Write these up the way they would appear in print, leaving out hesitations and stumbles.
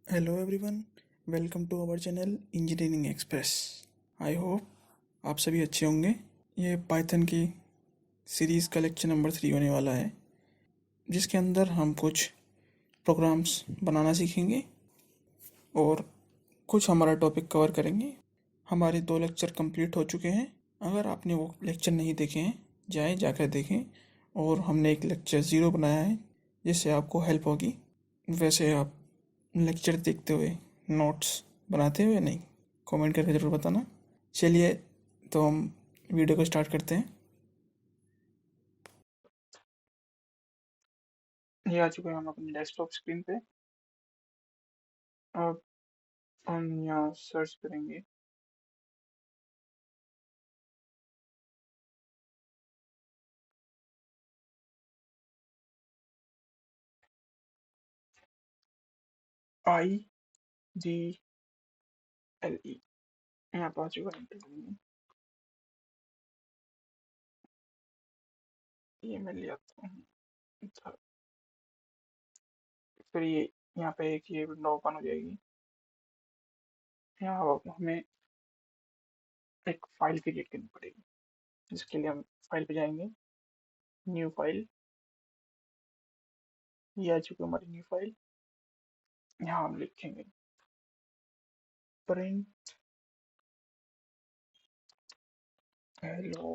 Hello everyone, welcome to our channel engineering express. I hope आप सभी अच्छे होंगे। ये पाइथन की सीरीज़ का लेक्चर नंबर 3 होने वाला है, जिसके अंदर हम कुछ प्रोग्राम्स बनाना सीखेंगे और कुछ हमारा टॉपिक कवर करेंगे। हमारे 2 लेक्चर कंप्लीट हो चुके हैं। अगर आपने वो लेक्चर नहीं देखे हैं, जाकर देखें। और हमने एक लेक्चर 0 बनाया है, जिससे आपको हेल्प होगी। वैसे आप लेक्चर देखते हुए नोट्स बनाते हो या नहीं, कमेंट करके ज़रूर बताना। चलिए, तो हम वीडियो को स्टार्ट करते हैं। ये आ चुके हैं हम अपनी डेस्कटॉप स्क्रीन पे। अब हम यहाँ सर्च करेंगे IDLE। यहाँ पे आ चुका है, एंटर करेंगे। ये मैं ले आता हूँ इधर। फिर ये यहाँ पे एक ये विंडो ओपन हो जाएगी। यहाँ अब हमें एक फाइल क्रिएट करनी पड़ेगी, जिसके लिए हम फाइल पे जाएंगे, न्यू फाइल। ये आ चुकी है हमारी न्यू फाइल। यहाँ हम लिखेंगे प्रिंट हेलो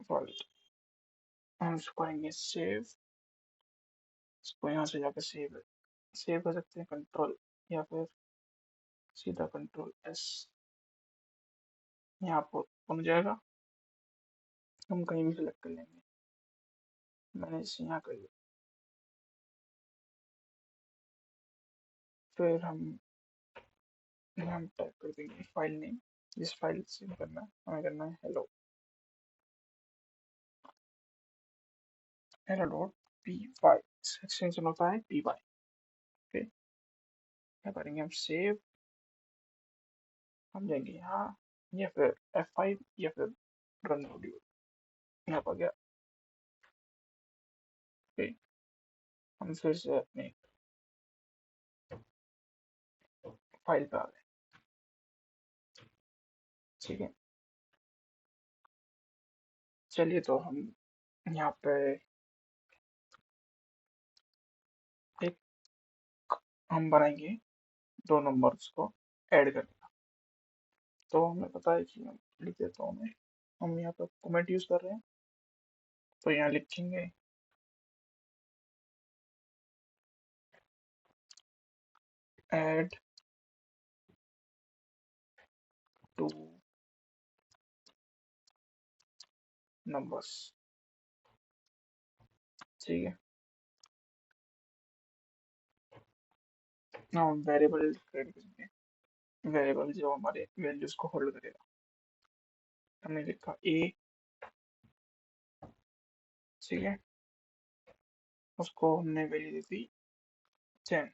वर्ल्ड। हम इसको करेंगे सेव। इसको यहाँ से जाकर सेव सेव कर सकते हैं, कंट्रोल या फिर सीधा कंट्रोल S। यहाँ पर बन जाएगा। हम कहीं भी सिलेक्ट कर लेंगे। मैंने इसे यहाँ कर लिया। फिर हम टाइप कर देंगे फाइल नेम। जिस फाइल से करना है, हमें करना है hello dot P Y. Extension होता है पी वाई। ओके, क्या करेंगे हम सेव। हम जाएंगे यहाँ, या फिर F5 या फिर रन मॉड्यूल। यहाँ पर गया। ओके, हम फिर से अपने फाइल पे आ गए। ठीक है, चलिए तो हम यहाँ पे एक हम बनाएंगे 2 नंबर्स को ऐड करने का। तो हमें पता है कि हम लिख देता हूँ मैं। हम यहाँ पे कमेंट यूज कर रहे हैं, तो यहाँ लिखेंगे add to numbers। ठीक है, ना हम वेरिएबल क्रिएट करेंगे। वेरिएबल जो हमारे वैल्यूज को होल्ड करेगा। हमने लिखा a। ठीक है, उसको हमने वैल्यू दी थी 10।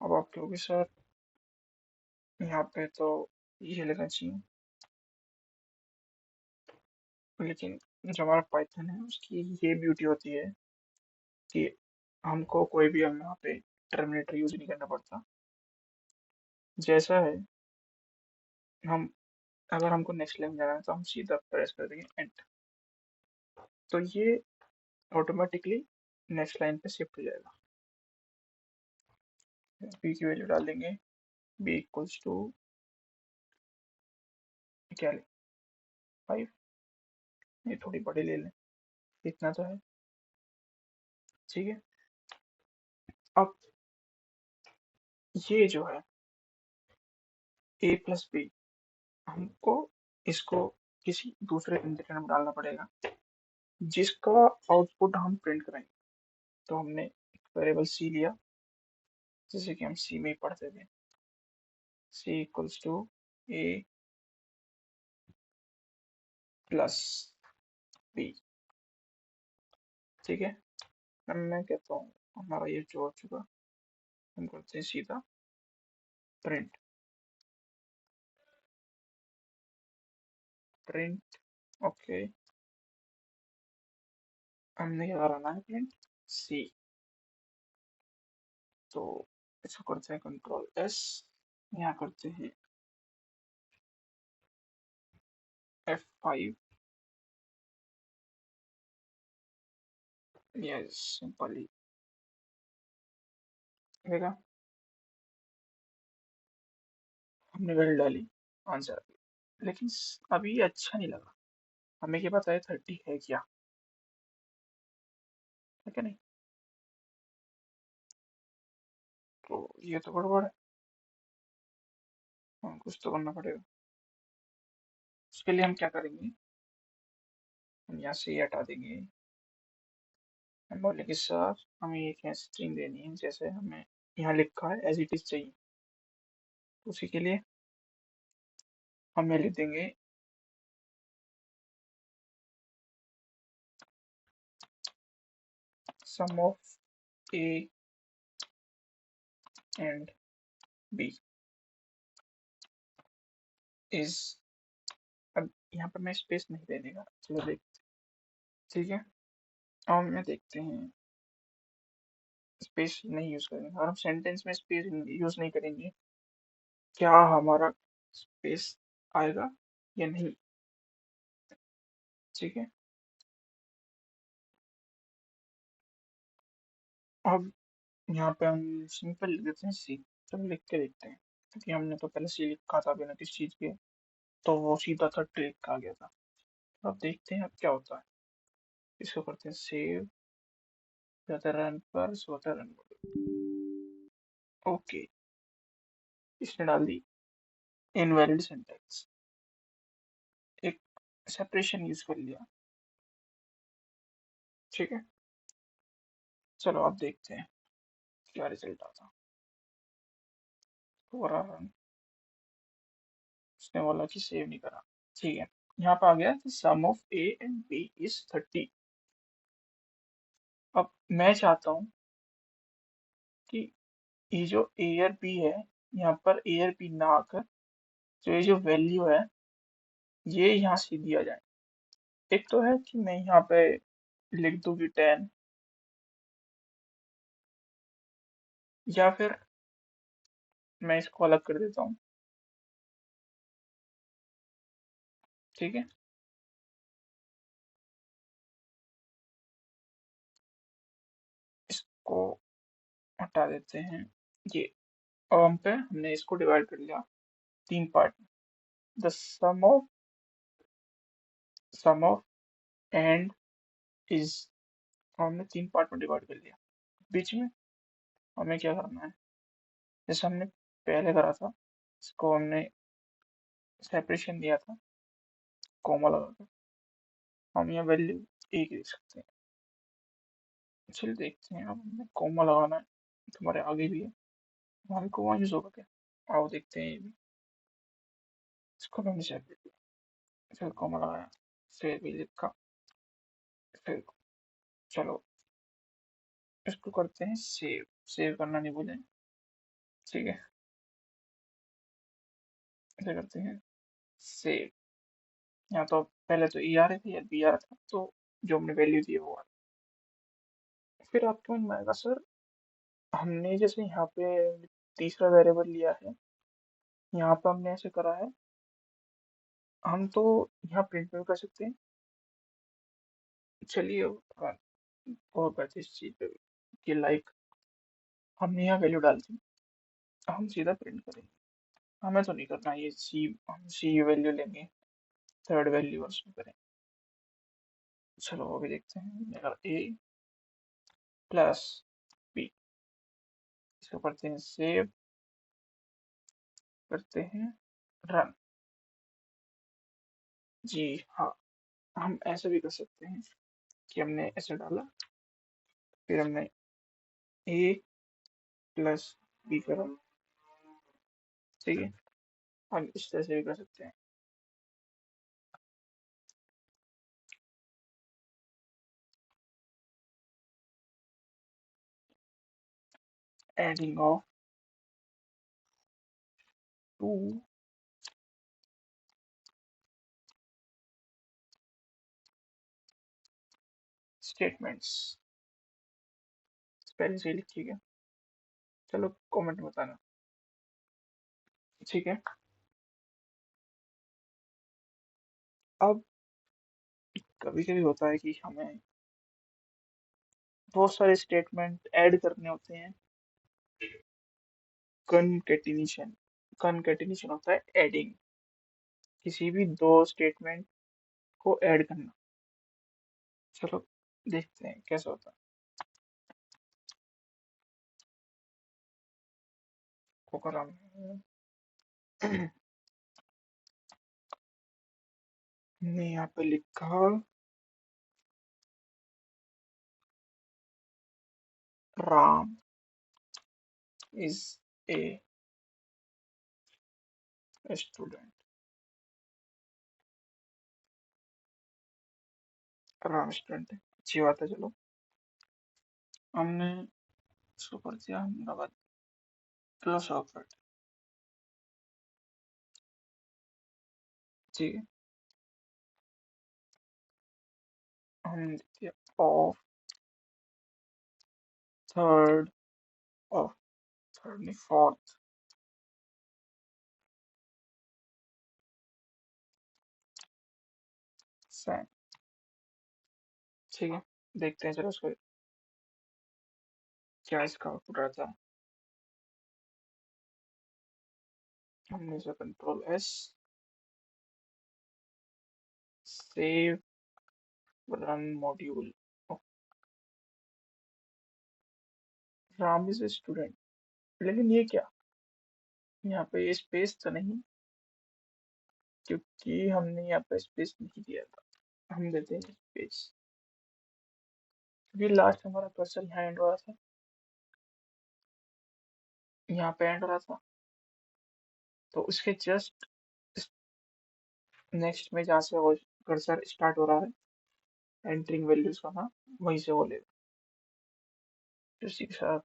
अब आप कहोगे सर यहाँ पे तो ये लगना चाहिए, लेकिन जो हमारा पाइथन है उसकी ये ब्यूटी होती है कि हमको कोई भी हम यहाँ पे टर्मिनेटर यूज नहीं करना पड़ता। जैसा है, हम अगर हमको नेक्स्ट लाइन जाना है तो हम सीधा प्रेस कर देंगे एंटर, तो ये ऑटोमेटिकली नेक्स्ट लाइन पे शिफ्ट हो जाएगा। बी की वैल्यू डाल देंगे, बी इक्वल्स टू क्या लें 5। ये थोड़ी बड़ी ले लें, इतना तो है। ठीक है, अब ये जो है a+b, हमको इसको किसी दूसरे कंटेनर में डालना पड़ेगा, जिसका आउटपुट हम प्रिंट करेंगे। तो हमने एक वेरिएबल c लिया, जैसे कि हम c में ही पढ़ते थे, c equals to a plus b। ठीक है, अब मैं कहता हूँ हमारा ये जो हो चुका, हम करते हैं सीधा प्रिंट। प्रिंट ओके, हमने क्या कराना है प्रिंट, सी। तो इसको करते हैं कंट्रोल एस, यहाँ करते हैं F5। यस, सिंपली देखा, हमने वैल्यू डाली, आंसर। लेकिन अभी ये अच्छा नहीं लगा, हमें क्या पता है 30 है क्या, है क्या नहीं? तो ये तो गड़बड़ है। कुछ तो करना पड़ेगा। उसके लिए हम क्या करेंगे, हम यहाँ से ये हटा देंगे। हम बोले कि सर हमें एक स्ट्रिंग देनी है, जैसे हमें यहाँ लिखा है एज इट इज चाहिए। तो उसी के लिए हम ये लिख देंगे sum of A and B is. अब यहाँ पर मैं स्पेस नहीं देने का, चलो देख, ठीक है। अब मैं देखते हैं, स्पेस नहीं यूज करेंगे, और हम सेंटेंस में स्पेस यूज नहीं करेंगे, क्या हमारा स्पेस आएगा या नहीं, ठीक है। अब यहाँ पे हम सिंपल लिख देते हैं सी। चलो लिख के देखते हैं, क्योंकि हमने तो पहले सी लिखा था बिना किसी चीज के, तो वो सीधा था ट्रिक आ गया था। तो अब देखते हैं अब क्या होता है। इसको करते हैं सेव, जाते रन पर, सोता रन। ओके, इसने डाल दी इनवैलिड सिंटैक्स, एक सेपरेशन यूज कर लिया, ठीक है। चलो अब देखते हैं क्या रिजल्ट आता। दोबारा रन, उसने बोला कि सेव नहीं करा, ठीक है। यहाँ पे आ गया sum of A and B is 30। अब मैं चाहता हूँ कि ये जो ए और बी है, यहाँ पर ए और बी ना आकर जो ये जो वैल्यू है ये यहाँ से दिया जाए। एक तो है कि मैं यहाँ पे लिख दूँ कि 10, या फिर मैं इसको अलग कर देता हूँ, ठीक है। इसको हटा देते हैं ये। अब हम पे हमने इसको डिवाइड कर लिया तीन पार्ट में। The sum of and is, हमने तीन पार्ट में डिवाइड कर लिया। बीच में हमें क्या करना है, जैसे हमने पहले करा था, इसको हमने सेपरेशन दिया था कॉमा लगा कर, हम यहाँ वैल्यू एक दे सकते हैं। चलिए देखते हैं, अब हमें कॉमा लगाना है, तुम्हारे आगे भी है, हमारे कॉमा यूज होगा क्या, आओ देखते हैं ये भी। इसको मैंने सेपरेट किया, फिर कॉमा लगाया, फिर भी लिखा, फिर चलो इसको करते हैं सेव। सेव करना नहीं भूलें, ठीक है। इसे करते हैं सेव। यहाँ तो पहले तो ई आ रही थी या बी आ रहा था, तो जो हमने वैल्यू दी है वो आ रही। फिर आपके मन में आएगा सर, हमने जैसे यहाँ पे तीसरा वेरिएबल लिया है, यहाँ पे हमने ऐसे करा है, हम तो यहाँ प्रिंट में भी कर सकते हैं। चलिए और करते हैं इस चीज पे भी, कि लाइक हमने यहाँ वैल्यू डाल दी, हम सीधा प्रिंट करेंगे, हमें तो नहीं करना ये सी, हम सी वैल्यू लेंगे, थर्ड वैल्यू और उसमें करें। चलो वो भी देखते हैं, अगर ए प्लस बी, इसको करते हैं सेव, करते हैं रन। जी हाँ, हम ऐसे भी कर सकते हैं कि हमने ऐसे डाला, फिर हमने ए प्लस बी करा, ठीक है। हम इस तरह से भी कर सकते हैं। Adding of two statements, spelling सही लिखी है क्या? चलो कमेंट में बताना। ठीक है। अब कभी कभी होता है कि हमें बहुत सारे स्टेटमेंट ऐड करने होते हैं। कनकेटिनेशन। कनकेटिनेशन होता है एडिंग, किसी भी दो स्टेटमेंट को ऐड करना। चलो देखते हैं कैसा होता है। अगर हम हमने यहाँ पे लिखा Ram is a student. Ram student है, अच्छी बात है। चलो हमने इसको कर दिया अहमदाबाद फिलोसॉफर। ठीक है। हमने लिख दिया ऑफ थर्ड, ऑफ थर्ड नहीं फोर्थ सैम। ठीक है, देखते हैं चलो उसको क्या इसका आउटपुट रहता है। हमने इसे control S, save, run module. Ram is a student, लेकिन ये क्या, यहाँ पे स्पेस तो नहीं, क्योंकि हमने यहाँ पे स्पेस नहीं दिया था। हम देते हैं स्पेस, क्योंकि लास्ट हमारा कर्सर यहाँ एंड हो रहा था, यहाँ पे एंड हो रहा था, तो उसके जस्ट नेक्स्ट में जहाँ से वो कर्सर स्टार्ट हो रहा है एंटरिंग वैल्यूज का ना, वहीं से वो लेगा। तो इसी के साथ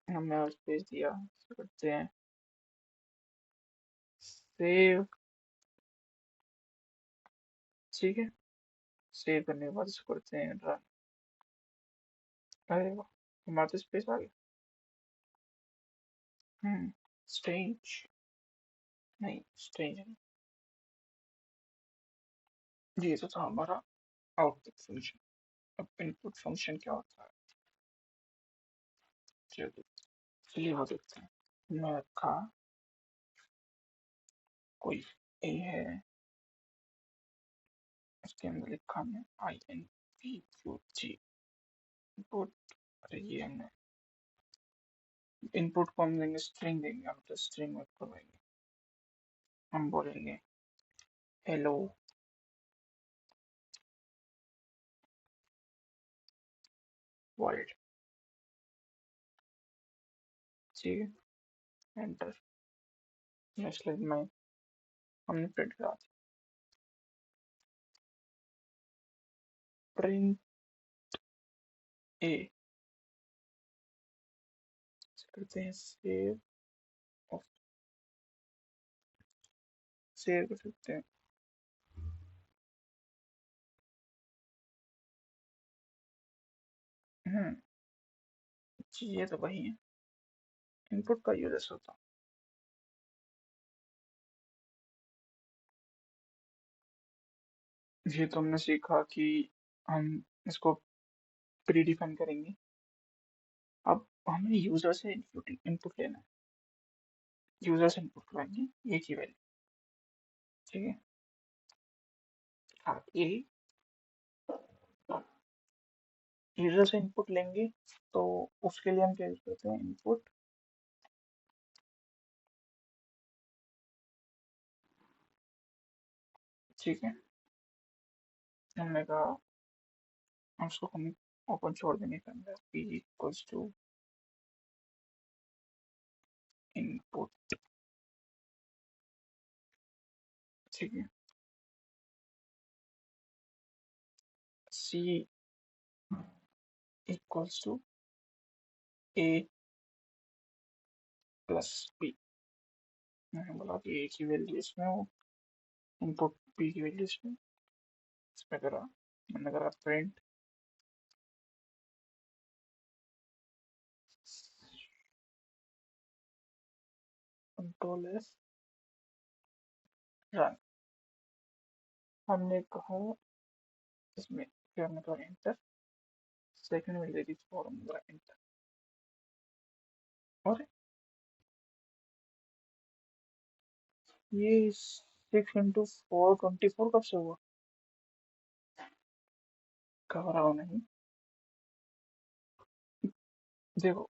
हमने और स्पेस दिया, इसे करते हैं सेव। ठीक है, सेव करने के बाद इसको करते हैं रन। अरे वाह, हमारा तो स्पेस आ गया। स्ट्रेंज, नहीं स्ट्रेंज नहीं, ये तो था हमारा आउटपुट फंक्शन। अब इनपुट फंक्शन क्या होता है, चलो चलिए वो देखते हैं। मैं रखा कोई ए है, उसके अंदर लिखा हमने INPUT इनपुट। अरे ये हमने इनपुट को हम देंगे स्ट्रिंग, देंगे हम तो स्ट्रिंग में करवाएंगे। हम बोलेंगे हेलो वर्ल्ड। ठीक है, एंटर। नेक्स्ट लाइन में हमने प्रिंट करा दिया, प्रिंट ए। करते हैं सेव, सेव कर सकते हैं। हम्म ये तो वही है, इनपुट का यूज ऐसा होता है। ये तो हमने सीखा कि हम इसको प्री डिफाइन करेंगे। अब हमें यूजर से इनपुट इनपुट लेना है, यूजर से इनपुट करवाएंगे ये की वैल्यू। ठीक है, हाँ ये यूजर से इनपुट लेंगे, तो उसके लिए हम क्या यूज करते हैं, इनपुट। ठीक है, हमने कहा हम उसको हम ओपन छोड़ देंगे के अंदर p इक्वल्स टू इनपुट। ठीक है, c equals to a plus b। मैंने बोला कि a की वैल्यू इसमें हो, इनपुट b की वैल्यू इसमें, इसमें करा, मैंने करा प्रिंट कंट्रोल एस रन। हमने कहा इसमें, फिर हमने कहा एंटर, सेकंड में ले दी फॉर्मूला एंटर। और ये 6 into 4 24 कब से हुआ? घबराओ नहीं। देखो,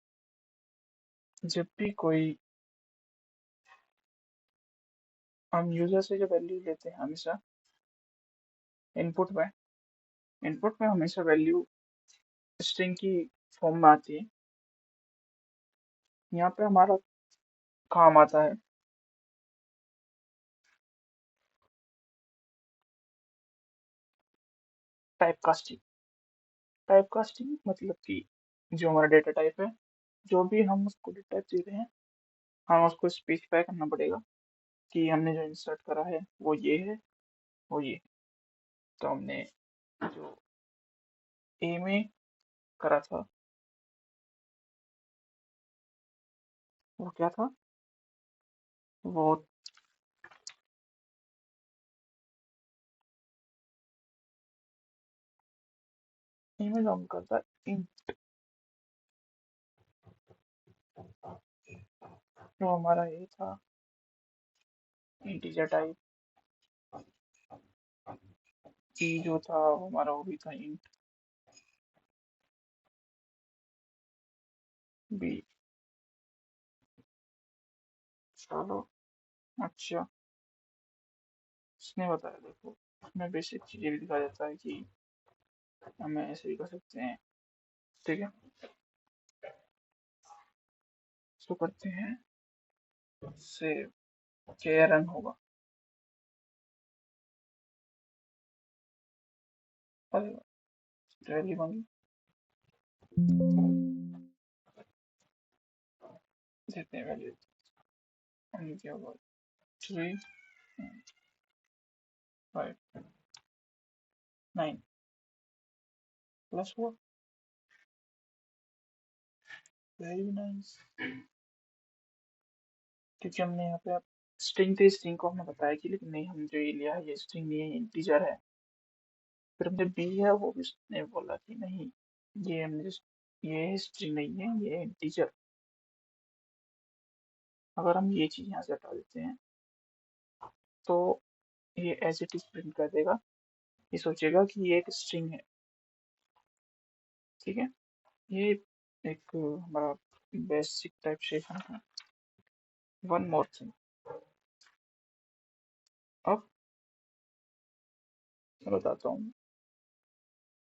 जब भी कोई हम यूजर से जो वैल्यू लेते हैं हमेशा इनपुट में हमेशा वैल्यू स्ट्रिंग की फॉर्म में आती है। यहाँ पे हमारा काम आता है टाइप कास्टिंग मतलब कि जो हमारा डेटा टाइप है, जो भी हम उसको डेटा टाइप दे रहे हैं, हम उसको स्पेसिफाई करना पड़ेगा कि हमने जो इंसर्ट करा है वो ये है, वो ये है। तो हमने जो ए में करा था वो क्या था? वो ए में जो हम करता इंट, जो हमारा ए था इंटीजर टाइप, ई जो था वो हमारा वो भी था इंट बी। चलो, अच्छा, इसने बताया। देखो, इसमें बेसिक चीजें भी दिखा देता है कि हमें ऐसे भी कर सकते हैं। ठीक है, इसको करते हैं सेव, के रन होगा। अरे वैल्यू मांगी, देते हैं वैल्यू। हमने क्या होगा 3 5 9 प्लस हुआ, वेरी नाइस। क्योंकि हमने यहाँ पे स्ट्रिंग थी, स्ट्रिंग को हमने बताया कि लेकिन नहीं, हम जो ये लिया है ये स्ट्रिंग नहीं है, इंटीजर है। फिर हमने बी है वो भी उसने बोला कि नहीं, ये हमने ये स्ट्रिंग नहीं है, ये इंटीजर। अगर हम ये चीज यहाँ से हटा देते हैं तो ये एज इट इज प्रिंट कर देगा। ये सोचेगा कि ये एक स्ट्रिंग है। ठीक है, ये एक हमारा बेसिक टाइपसेशन है। वन मोर थिंग, अब मैं बताता हूँ।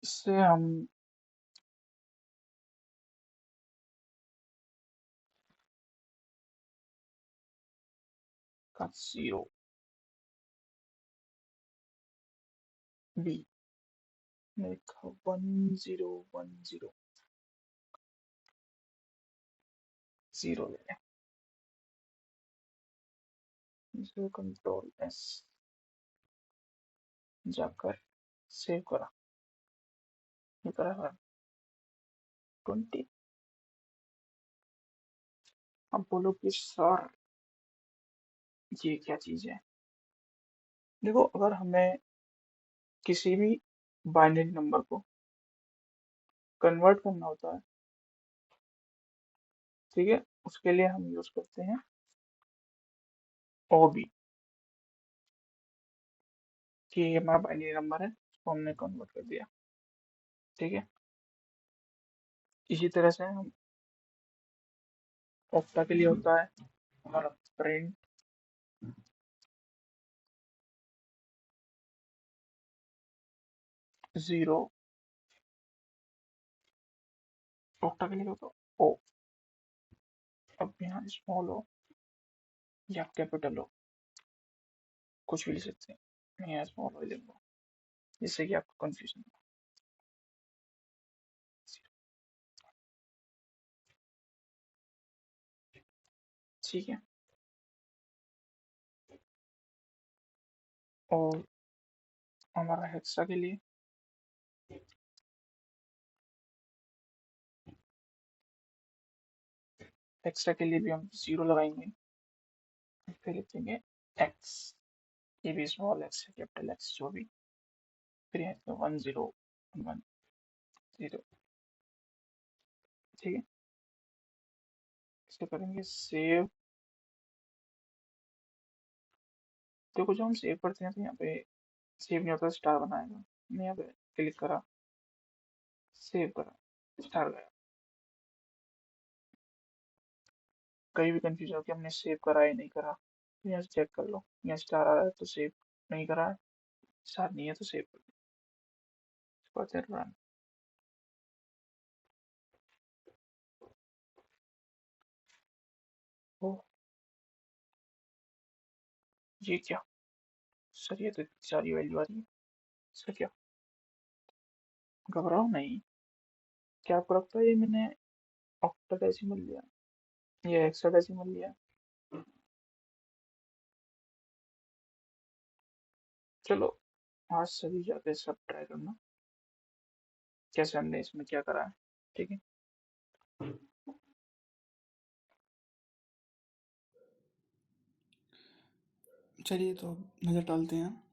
इससे हम का 0 बी में 1010 0 ले लें, इसको कंट्रोल एस जाकर सेव करा, ये करा 20। अब बोलो कि सर ये क्या चीज है? देखो, अगर हमें किसी भी बाइनरी नंबर को कन्वर्ट करना होता है, ठीक है, उसके लिए हम यूज करते हैं ओबी, कि ये हमारा बाइनरी नंबर है, उसको हमने कन्वर्ट कर दिया। ठीक है, इसी तरह से हम ऑक्टा के लिए होता है हमारा प्रिंट 0। ऑक्टा के लिए होता है ओ। अब यहाँ स्मॉल हो या कैपिटल हो, कुछ भी ले सकते हैं, मैं यहाँ स्मॉल हो लूंगा जिससे कि आपको कंफ्यूजन हो। ठीक है, और हमारा हेक्सा के लिए भी हम 0 लगाएंगे। फिर लिख देंगे एक्स, ये भी स्मॉल एक्स है कैपिटल एक्स जो भी, फिर यहाँ लिखेंगे 1010, ठीक है। इसे करेंगे सेव। देखो जब हम सेव करते हैं तो यहाँ पे सेव नहीं होता, स्टार बनाएगा। मैं यहाँ पे क्लिक करा, सेव करा, स्टार गया। कहीं भी कंफ्यूज हो कि हमने सेव करा है नहीं करा, तो यहाँ से चेक कर लो। यहाँ स्टार आ रहा है तो सेव नहीं करा है, स्टार नहीं है तो सेव कर दो, रन। ओ ये क्या सर, ये तो इतनी सारी वैल्यू आ रही है, इसका क्या? घबराओ नहीं, क्या आपको लगता है ये मैंने ऑक्टाडेसिमल लिया, ये हेक्साडेसिमल लिया? चलो आज सभी जाके सब ट्राई करना कैसे हमने इसमें क्या करा है, ठीक है। चलिए तो नज़र डालते हैं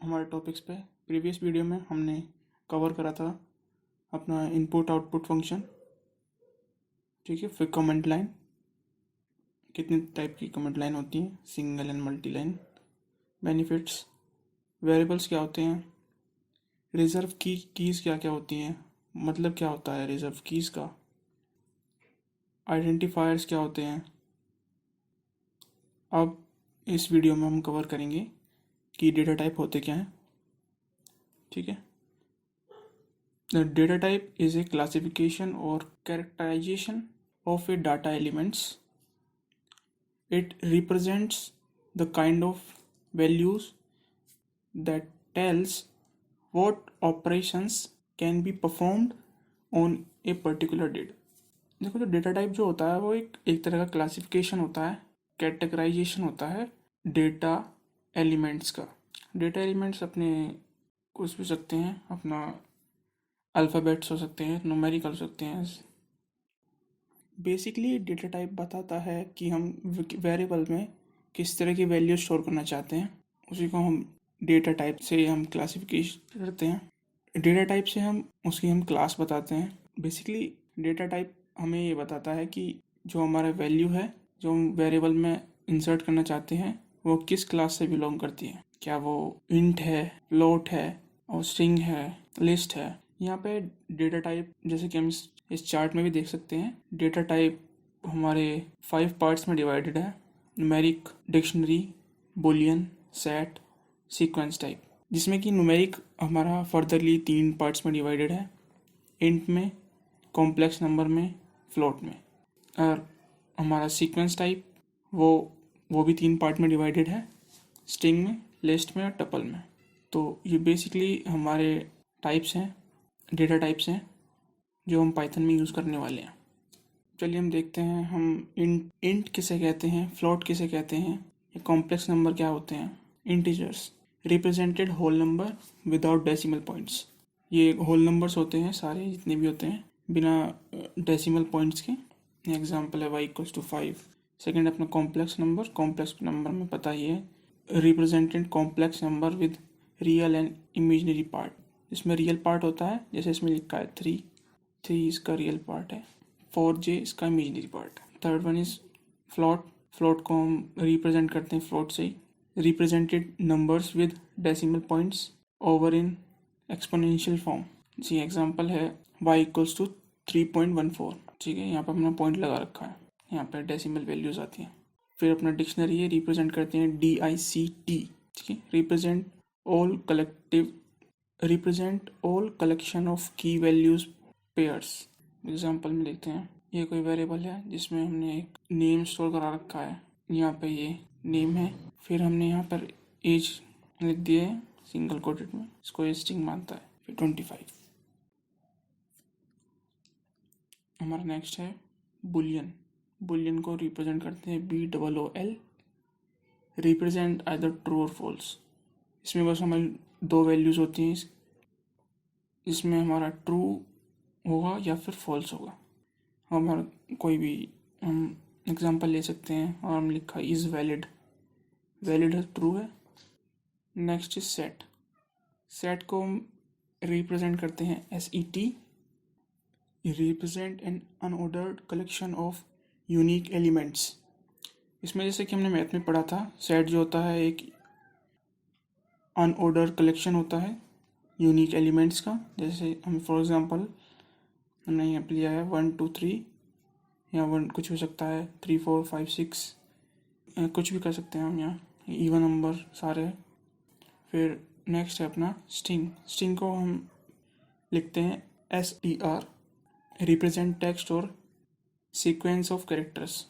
हमारे टॉपिक्स पे। प्रीवियस वीडियो में हमने कवर करा था अपना इनपुट आउटपुट फंक्शन, ठीक है। फिर कमेंट लाइन, कितने टाइप की कमेंट लाइन होती हैं, single and multi line. Benefits, variables क्या होते हैं, रिजर्व कीज़ क्या क्या होती हैं, मतलब क्या होता है रिजर्व कीज़ का, आइडेंटिफायर्स क्या होते हैं। अब इस वीडियो में हम कवर करेंगे कि डेटा टाइप होते क्या हैं, ठीक है। The data type is a classification और characterisation of a data elements. It represents the kind of values that tells what operations can be performed on a particular data. देखो जो डेटा टाइप जो होता है वो एक तरह का क्लासिफिकेशन होता है, कैटेगराइजेशन होता है डेटा एलिमेंट्स का। डेटा एलिमेंट्स अपने कुछ भी सकते हैं, अपना अल्फ़ाबेट्स हो सकते हैं, न्यूमेरिकल हो सकते हैं। बेसिकली डेटा टाइप बताता है कि हम वेरिएबल में किस तरह की वैल्यू स्टोर करना चाहते हैं, उसी को हम डेटा टाइप से हम क्लासिफिकेशन करते हैं। डेटा टाइप से हम उसकी हम क्लास बताते हैं। बेसिकली डेटा टाइप हमें ये बताता है कि जो हमारा वैल्यू है, जो हम वेरिएबल में इंसर्ट करना चाहते हैं, वो किस क्लास से बिलोंग करती है। क्या वो इंट है, फ्लोट है, और स्ट्रिंग है, लिस्ट है। यहाँ पे डेटा टाइप जैसे कि हम इस चार्ट में भी देख सकते हैं, डेटा टाइप हमारे 5 पार्ट्स में डिवाइडेड है। Numeric, dictionary, Boolean, set, sequence type, जिसमें कि न्यूमेरिक हमारा फर्दरली 3 पार्ट्स में डिवाइडेड है, इंट में, कॉम्प्लेक्स नंबर में, फ्लोट में। और हमारा सीक्वेंस टाइप वो भी 3 पार्ट में डिवाइडेड है, स्ट्रिंग में, लिस्ट में और टपल में। तो ये बेसिकली हमारे टाइप्स हैं, डेटा टाइप्स हैं जो हम पाइथन में यूज़ करने वाले हैं। चलिए हम देखते हैं हम इंट किसे कहते हैं, फ्लोट किसे कहते हैं, ये कॉम्प्लेक्स नंबर क्या होते हैं। Integers, represented whole number without decimal points, ये होल नंबर्स होते हैं सारे जितने भी होते हैं बिना डेसिमल पॉइंट्स के। एग्जाम्पल है y=5। सेकेंड अपना कॉम्प्लेक्स नंबर में पता ही है, represented complex number with real and imaginary part. इसमें रियल पार्ट होता है, जैसे इसमें लिखा है 3 इसका रियल पार्ट है, 4j इसका इमेजिनरी पार्ट है। थर्ड वन इज फ्लोट को हम रिप्रेजेंट करते हैं फ्लोट से ही, represented numbers with decimal points over in exponential form. जी एग्जांपल है y=3.14, ठीक है। यहाँ पर हमने पॉइंट लगा रखा है, यहाँ पर डेसिमल वैल्यूज आती हैं। फिर अपना डिक्शनरी है, रिप्रेजेंट करते हैं DICT, ठीक है। रिप्रेजेंट ऑल कलेक्शन ऑफ की वैल्यूज पेयर्स। एग्जांपल में देखते हैं, ये कोई वेरिएबल है जिसमें हमने एक नेम स्टोर करा रखा है, यहाँ पे ये नेम है। फिर हमने यहाँ पर एज लिख दिए है सिंगल कोटेड में, इसको स्ट्रिंग मानता है। फिर 25। हमारा नेक्स्ट है बुलियन को रिप्रेजेंट करते हैं BOOL, रिप्रेजेंट आइदर ट्रू और फॉल्स। इसमें बस हमारी 2 वैल्यूज़ होती हैं, इसमें हमारा ट्रू होगा या फिर फॉल्स होगा। हमारा कोई भी हम एग्जांपल ले सकते हैं, और हम लिखा इज़ वैलिड, वैलिड है, ट्रू है। Next is set. सेट को हम रिप्रेजेंट करते हैं SET, represent N unordered collection of unique elements. इसमें जैसे कि हमने मैथ में पढ़ा था, सेट जो होता है एक अनऑर्डर्ड कलेक्शन होता है यूनिक एलिमेंट्स का। जैसे हम फॉर एग्जांपल हमने यहाँ पे लिया है 1 2 3, या 1 कुछ हो सकता है, 3 4 5 6, कुछ भी कर सकते हैं हम यहाँ, इवन नंबर सारे। फिर नेक्स्ट है अपना स्ट्रिंग। स्ट्रिंग को हम लिखते हैं STR, रिप्रेजेंट टेक्स्ट और सीक्वेंस ऑफ कैरेक्टर्स।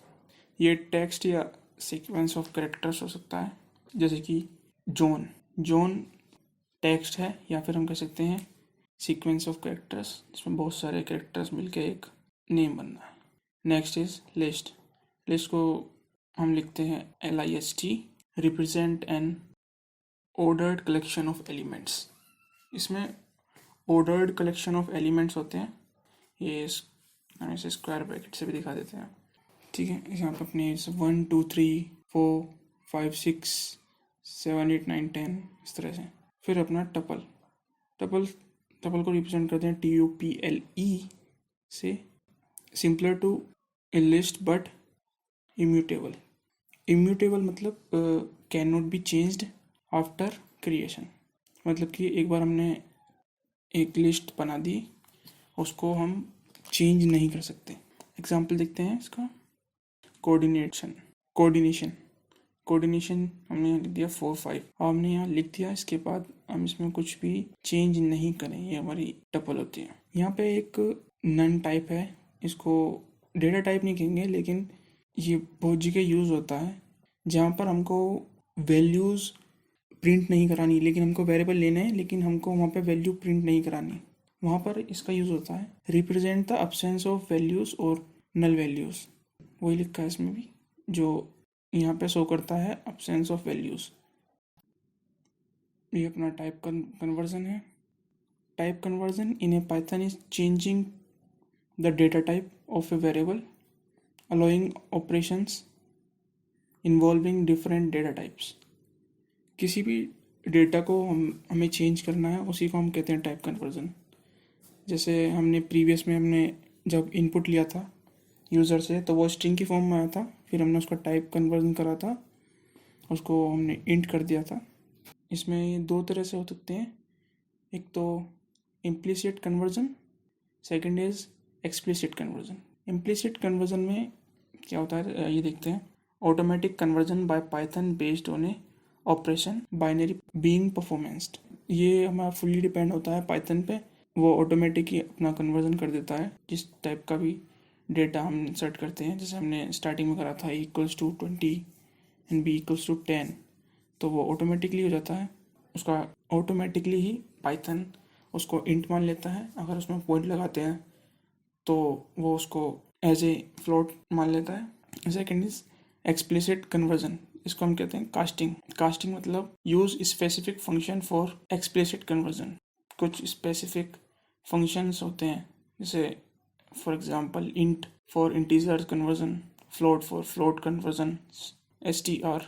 ये टेक्स्ट या सीक्वेंस ऑफ कैरेक्टर्स हो सकता है, जैसे कि जॉन। जॉन टेक्स्ट है, या फिर हम कह सकते हैं सीक्वेंस ऑफ कैरेक्टर्स, जिसमें बहुत सारे कैरेक्टर्स मिलके एक नेम बनना है। Next is list. लिस्ट को हम लिखते हैं LIST, represent N ordered collection of elements. इसमें ऑर्डर्ड कलेक्शन ऑफ एलिमेंट्स होते हैं। ये हम इसे स्क्वायर ब्रैकेट से भी दिखा देते हैं, ठीक है। यहाँ पर अपने 1 2 3 4 5 6 7 8 9 10 इस तरह से। फिर अपना टपल। टपल को रिप्रेजेंट करते हैं TUPLE से, simpler to a list but immutable. Immutable मतलब can not be changed after creation. मतलब कि एक बार हमने एक लिस्ट बना दी, उसको हम चेंज नहीं कर सकते। एग्जाम्पल देखते हैं इसका। कोऑर्डिनेशन हमने यहाँ लिख दिया 4 5। अब हमने यहाँ लिख दिया, इसके बाद हम इसमें कुछ भी चेंज नहीं करें, ये हमारी टपल होती है। यहाँ पे एक नन टाइप है, इसको डेटा टाइप नहीं कहेंगे, लेकिन ये बहुत जगह यूज़ होता है जहाँ पर हमको वैल्यूज़ प्रिंट नहीं करानी, लेकिन हमको वेरिएबल लेना है, लेकिन हमको वहाँ पे वैल्यू प्रिंट नहीं करानी। वहाँ पर इसका यूज़ होता है represent the absence of values और नल वैल्यूज़। वही लिखा है इसमें भी, जो यहाँ पे शो करता है अब्सेंस ऑफ वैल्यूज़। ये अपना टाइप कन्वर्जन है। Type conversion in A Python is changing the data type of a variable, allowing operations involving different data types. किसी भी डेटा को हमें चेंज करना है, उसी को हम कहते हैं टाइप कन्वर्जन। जैसे हमने प्रीवियस में हमने जब इनपुट लिया था यूज़र से, तो वो स्ट्रिंग की फॉर्म में आया था, फिर हमने उसका टाइप कन्वर्जन करा था, उसको हमने इंट कर दिया था। इसमें 2 तरह से हो सकते हैं, एक तो implicit conversion, second is explicit conversion. Implicit conversion में क्या होता है ये देखते हैं। Automatic conversion by Python based on a operation binary being performed. ये हमारा फुल्ली डिपेंड होता है पाइथन पे, वो ऑटोमेटिक ही अपना कन्वर्जन कर देता है जिस टाइप का भी डेटा हम सेट करते हैं। जैसे हमने स्टार्टिंग में करा था =20 एंड B=10, तो वो ऑटोमेटिकली हो जाता है। उसका ऑटोमेटिकली ही पाइथन उसको इंट मान लेता है। अगर उसमें पॉइंट लगाते हैं तो वो उसको एज ए फ्लोट मान लेता है। सेकेंड इज एक्सप्लिसिट कन्वर्जन, इसको हम कहते हैं कास्टिंग मतलब use specific function for explicit conversion. कुछ स्पेसिफिक फंक्शंस होते हैं, जैसे for example int for integer conversion, float for float conversion, STR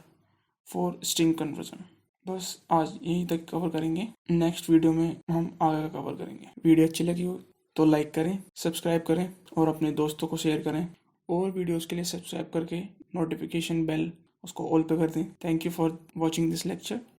for string conversion. बस आज यहीं तक कवर करेंगे, नेक्स्ट वीडियो में हम आगे का कवर करेंगे। वीडियो अच्छी लगी हो तो लाइक करें, सब्सक्राइब करें और अपने दोस्तों को शेयर करें। और वीडियोस के लिए सब्सक्राइब करके नोटिफिकेशन बेल उसको ऑल पे कर दें। Thank you for watching this lecture.